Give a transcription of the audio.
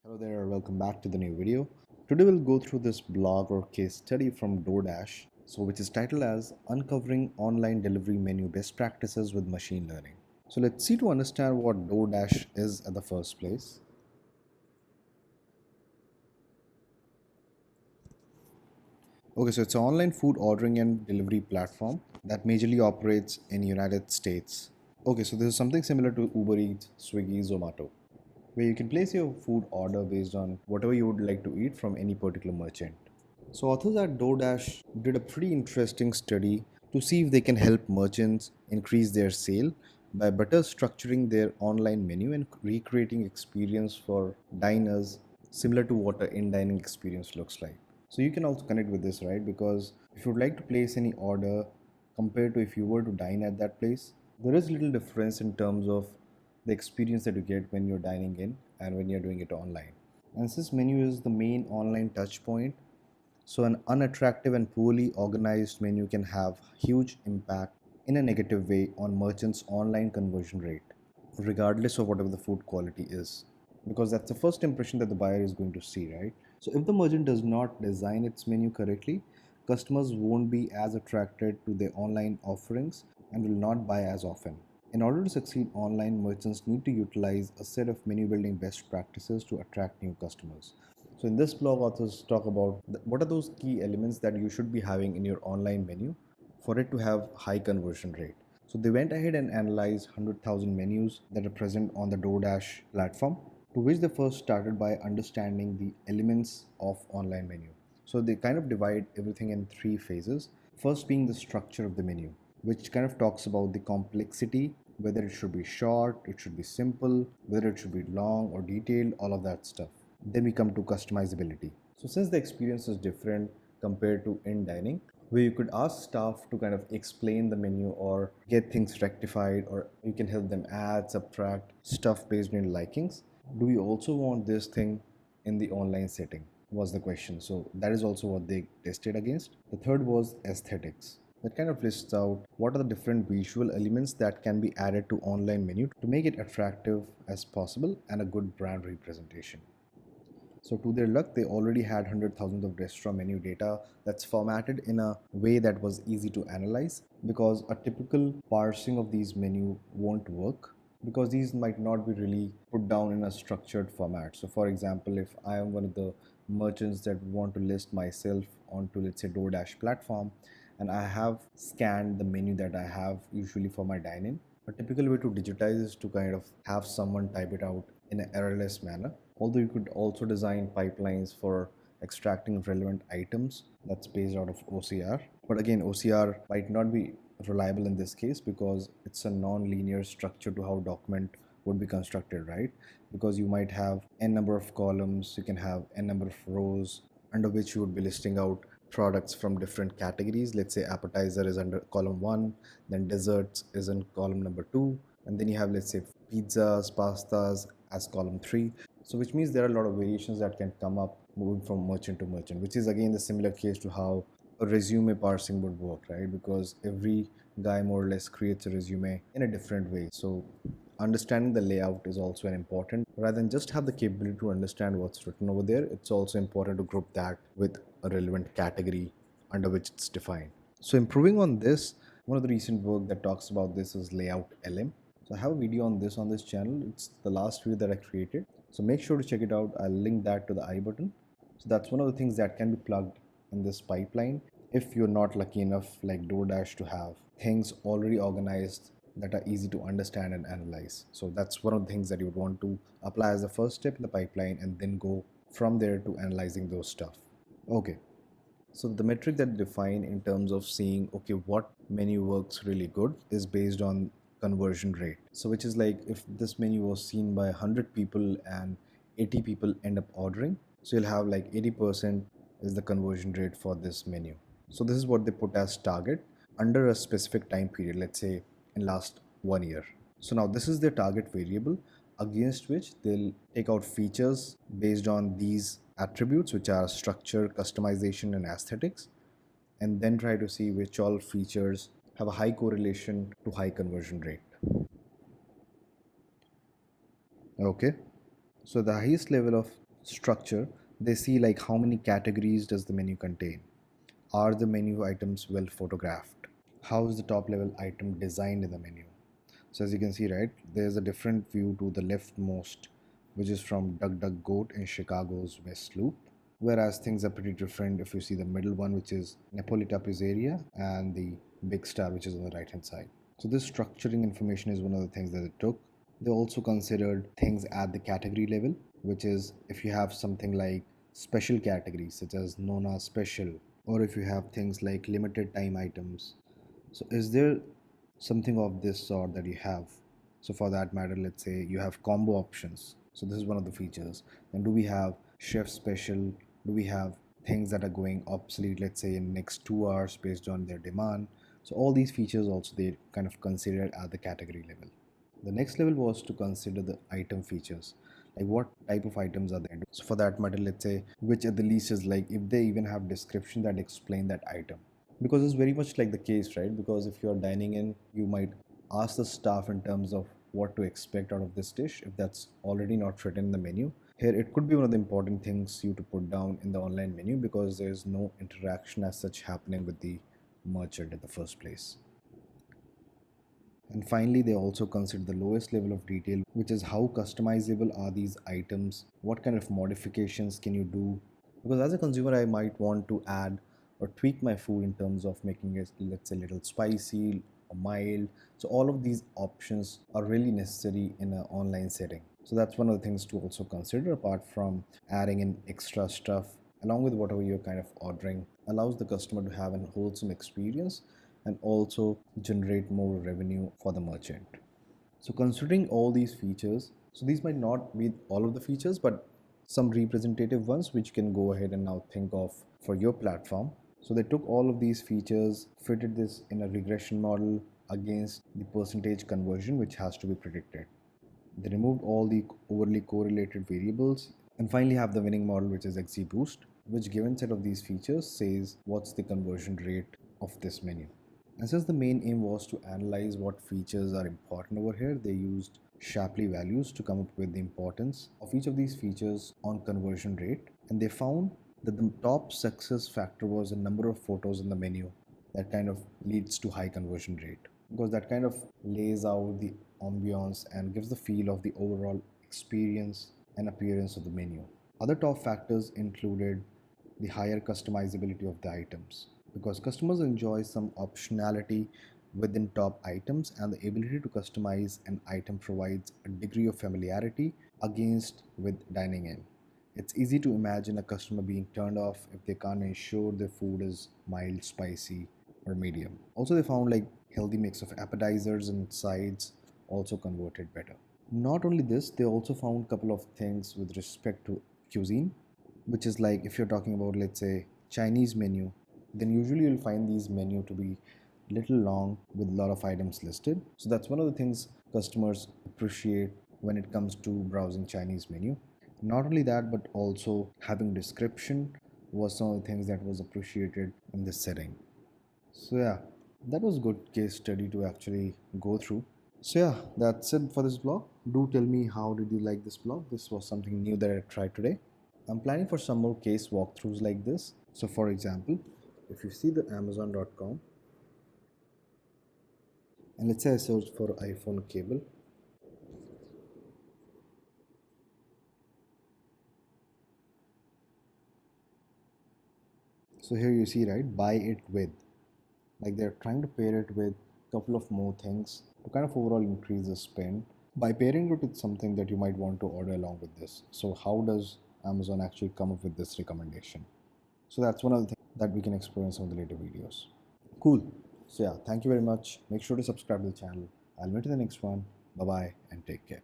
Hello there, welcome back to the new video. Today we'll go through this blog or case study from DoorDash, which is titled as Uncovering Online Delivery Menu Best Practices with Machine Learning. So let's see to understand what DoorDash is at the first place. Okay, so it's an online food ordering and delivery platform that majorly operates in United States. Okay, so this is something similar to Uber Eats, Swiggy, Zomato, where you can place your food order based on whatever you would like to eat from any particular merchant. So, authors at DoorDash did a pretty interesting study to see if they can help merchants increase their sale by better structuring their online menu and recreating experience for diners similar to what an in-dining experience looks like. So you can also connect with this, right? Because if you would like to place any order compared to if you were to dine at that place, there is little difference in terms of the experience that you get when you're dining in and when you're doing it online. And since menu is the main online touch point, so an unattractive and poorly organized menu can have huge impact in a negative way on merchants' online conversion rate, regardless of whatever the food quality is. Because that's the first impression that the buyer is going to see, right? So if the merchant does not design its menu correctly, customers won't be as attracted to their online offerings and will not buy as often. In order to succeed online, merchants need to utilize a set of menu building best practices to attract new customers. So, in this blog, authors talk about what are those key elements that you should be having in your online menu for it to have high conversion rate. So, they went ahead and analyzed 100,000 menus that are present on the DoorDash platform, to which they first started by understanding the elements of online menu. So, they kind of divide everything in three phases. First, being the structure of the menu, which kind of talks about the complexity, whether it should be short, it should be simple, whether it should be long or detailed, all of that stuff. Then we come to customizability. So since the experience is different compared to in dining, where you could ask staff to kind of explain the menu or get things rectified, or you can help them add, subtract stuff based on likings. Do we also want this thing in the online setting? Was the question. So that is also what they tested against. The third was aesthetics. That kind of lists out what are the different visual elements that can be added to online menu to make it attractive as possible and a good brand representation. So to their luck, they already had 100,000 of restaurant menu data that's formatted in a way that was easy to analyze, because a typical parsing of these menu won't work, because these might not be really put down in a structured format. So for example, if I am one of the merchants that want to list myself onto, let's say, DoorDash platform, and I have scanned the menu that I have usually for my dine-in, a typical way to digitize is to kind of have someone type it out in an errorless manner. Although you could also design pipelines for extracting relevant items that's based out of OCR. But again, OCR might not be reliable in this case because it's a non-linear structure to how document would be constructed, right? Because you might have n number of columns, you can have n number of rows under which you would be listing out products from different categories. Let's say appetizer is under column 1, then desserts is in column number 2, and then you have, let's say, pizzas, pastas as column 3. So which means there are a lot of variations that can come up moving from merchant to merchant, which is again the similar case to how a resume parsing would work, right? Because every guy more or less creates a resume in a different way. So understanding the layout is also an important, rather than just have the capability to understand what's written over there, it's also important to group that with a relevant category under which it's defined. So improving on this, one of the recent work that talks about this is layout LM. So I have a video on this channel. It's the last video that I created, so make sure to check it out. I'll link that to the I button. So that's one of the things that can be plugged in this pipeline if you're not lucky enough like DoorDash to have things already organized that are easy to understand and analyze. So that's one of the things that you would want to apply as the first step in the pipeline, and then go from there to analyzing those stuff. Okay, so the metric that define in terms of seeing, okay, what menu works really good is based on conversion rate. So which is like, if this menu was seen by 100 people and 80 people end up ordering, so you'll have like 80% is the conversion rate for this menu. So this is what they put as target under a specific time period, let's say in last 1 year. So now this is their target variable against which they'll take out features based on these attributes, which are structure, customization, and aesthetics, and then try to see which all features have a high correlation to high conversion rate. Okay, so the highest level of Structure, they see like how many categories does the menu contain. Are the menu items well photographed? How is the top level item designed in the menu? So as you can see, right, there's a different view to the leftmost, which is from Duck Duck Goat in Chicago's West Loop. Whereas things are pretty different if you see the middle one, which is Napolita Pizzeria, and the Big Star, which is on the right hand side. So this structuring information is one of the things that it took. They also considered things at the category level, which is if you have something like special categories such as Nona Special, or if you have things like limited time items. So is there something of this sort that you have? So for that matter, let's say you have combo options. So this is one of the features. Then do we have chef special? Do we have things that are going obsolete, let's say in next 2 hours based on their demand? So all these features also they kind of considered at the category level. The next level was to consider the item features, like what type of items are there. So for that matter, let's say which at the least is like if they even have description that explain that item, because it's very much like the case, right? Because if you're dining in, you might ask the staff in terms of what to expect out of this dish if that's already not written in the menu. Here it could be one of the important things you to put down in the online menu because there's no interaction as such happening with the merchant in the first place. And finally, they also consider the lowest level of detail, which is how customizable are these items? What kind of modifications can you do? Because as a consumer, I might want to add or tweak my food in terms of making it, let's say, a little spicy or mild. So, all of these options are really necessary in an online setting. So, that's one of the things to also consider apart from adding in extra stuff along with whatever you're kind of ordering, allows the customer to have a wholesome experience and also generate more revenue for the merchant. So considering all these features, so these might not be all of the features, but some representative ones which you can go ahead and now think of for your platform. So they took all of these features, fitted this in a regression model against the percentage conversion which has to be predicted. They removed all the overly correlated variables and finally have the winning model which is XGBoost, which given set of these features says what's the conversion rate of this menu. And since the main aim was to analyze what features are important over here, they used Shapley values to come up with the importance of each of these features on conversion rate. And they found that the top success factor was the number of photos in the menu that kind of leads to high conversion rate because that kind of lays out the ambiance and gives the feel of the overall experience and appearance of the menu. Other top factors included the higher customizability of the items because customers enjoy some optionality within top items and the ability to customize an item provides a degree of familiarity against with dining in. It's easy to imagine a customer being turned off if they can't ensure their food is mild, spicy, or medium. Also, they found like healthy mix of appetizers and sides also converted better. Not only this, they also found a couple of things with respect to cuisine, which is like if you're talking about let's say Chinese menu, then usually you'll find these menu to be little long with a lot of items listed. So that's one of the things customers appreciate when it comes to browsing Chinese menu. Not only that, but also having description was some of the things that was appreciated in this setting. So yeah, that was good case study to actually go through. So yeah, that's it for this blog. Do tell me how did you like this blog? This was something new that I tried today. I'm planning for some more case walkthroughs like this. So for example, if you see the Amazon.com and let's say I search for iPhone cable. So here you see, right, buy it with, like they're trying to pair it with a couple of more things to kind of overall increase the spend by pairing it with something that you might want to order along with this. So how does Amazon actually come up with this recommendation? So that's one of the things that we can explore in some of the later videos. Cool. So yeah, thank you very much. Make sure to subscribe to the channel. I'll meet you in the next one. Bye bye and take care.